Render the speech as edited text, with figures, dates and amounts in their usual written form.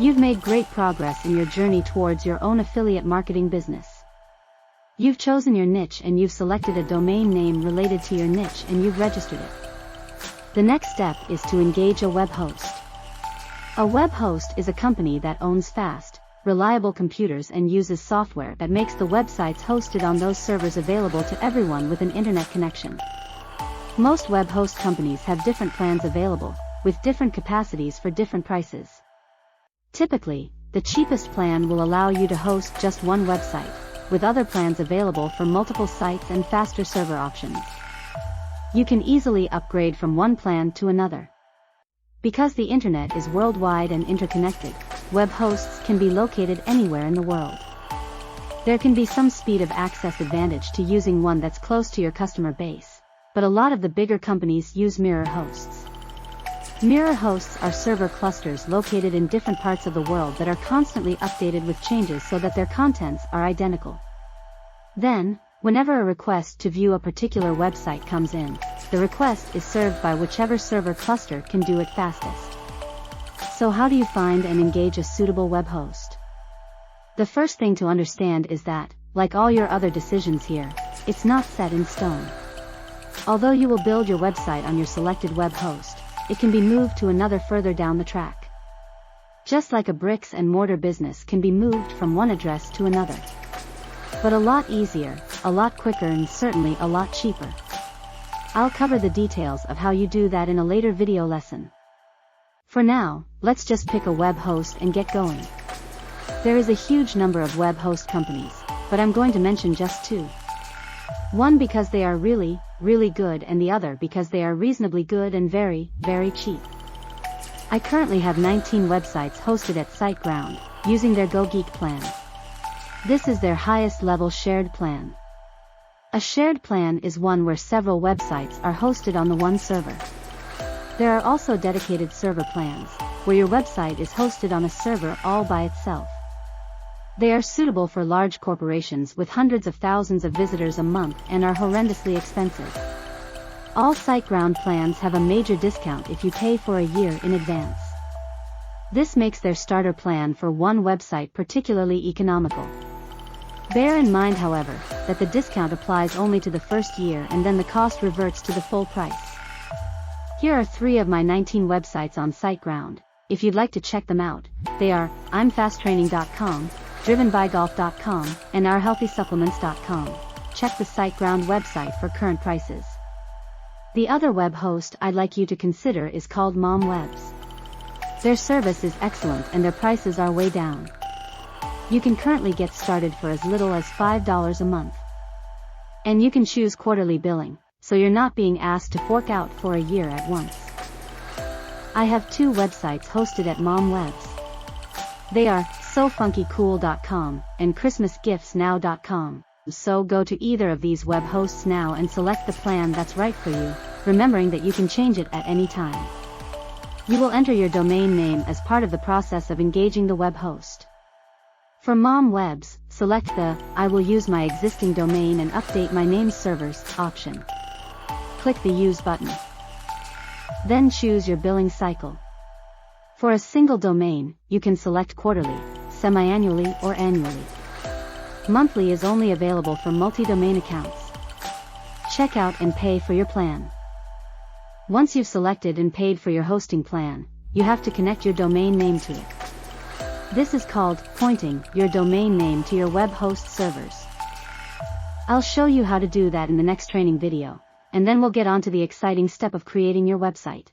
You've made great progress in your journey towards your own affiliate marketing business. You've chosen your niche and you've selected a domain name related to your niche and you've registered it. The next step is to engage a web host. A web host is a company that owns fast, reliable computers and uses software that makes the websites hosted on those servers available to everyone with an internet connection. Most web host companies have different plans available, with different capacities for different prices. Typically, the cheapest plan will allow you to host just one website, with other plans available for multiple sites and faster server options. You can easily upgrade from one plan to another. Because the internet is worldwide and interconnected, web hosts can be located anywhere in the world. There can be some speed of access advantage to using one that's close to your customer base, but a lot of the bigger companies use mirror hosts. Mirror hosts are server clusters located in different parts of the world that are constantly updated with changes so that their contents are identical. Then, whenever a request to view a particular website comes in, the request is served by whichever server cluster can do it fastest. So how do you find and engage a suitable web host? The first thing to understand is that, like all your other decisions here, it's not set in stone. Although you will build your website on your selected web host, it can be moved to another further down the track. Just like a bricks and mortar business can be moved from one address to another. But a lot easier, a lot quicker and certainly a lot cheaper. I'll cover the details of how you do that in a later video lesson. For now, let's just pick a web host and get going. There is a huge number of web host companies, but I'm going to mention just two. One because they are really, really good and the other because they are reasonably good and very, very cheap. I currently have 19 websites hosted at SiteGround, using their GoGeek plan. This is their highest level shared plan. A shared plan is one where several websites are hosted on the one server. There are also dedicated server plans, where your website is hosted on a server all by itself. They are suitable for large corporations with hundreds of thousands of visitors a month and are horrendously expensive. All SiteGround plans have a major discount if you pay for a year in advance. This makes their starter plan for one website particularly economical. Bear in mind, however, that the discount applies only to the first year and then the cost reverts to the full price. Here are 3 of my 19 websites on SiteGround. If you'd like to check them out, they are I'mFastTraining.com, DrivenByGolf.com, and OurHealthySupplements.com. Check the SiteGround website for current prices. The other web host I'd like you to consider is called MomWebs. Their service is excellent and their prices are way down. You can currently get started for as little as $5 a month. And you can choose quarterly billing, so you're not being asked to fork out for a year at once. I have 2 websites hosted at MomWebs. They are SoFunkyCool.com and ChristmasGiftsNow.com. So go to either of these web hosts now and select the plan that's right for you, remembering that you can change it at any time. You will enter your domain name as part of the process of engaging the web host. For MomWebs, select the I will use my existing domain and update my name servers option. Click the Use button. Then choose your billing cycle. For a single domain, you can select quarterly, semi-annually or annually. Monthly is only available for multi-domain accounts. Check out and pay for your plan. Once you've selected and paid for your hosting plan, you have to connect your domain name to it. This is called pointing your domain name to your web host servers. I'll show you how to do that in the next training video, and then we'll get on to the exciting step of creating your website.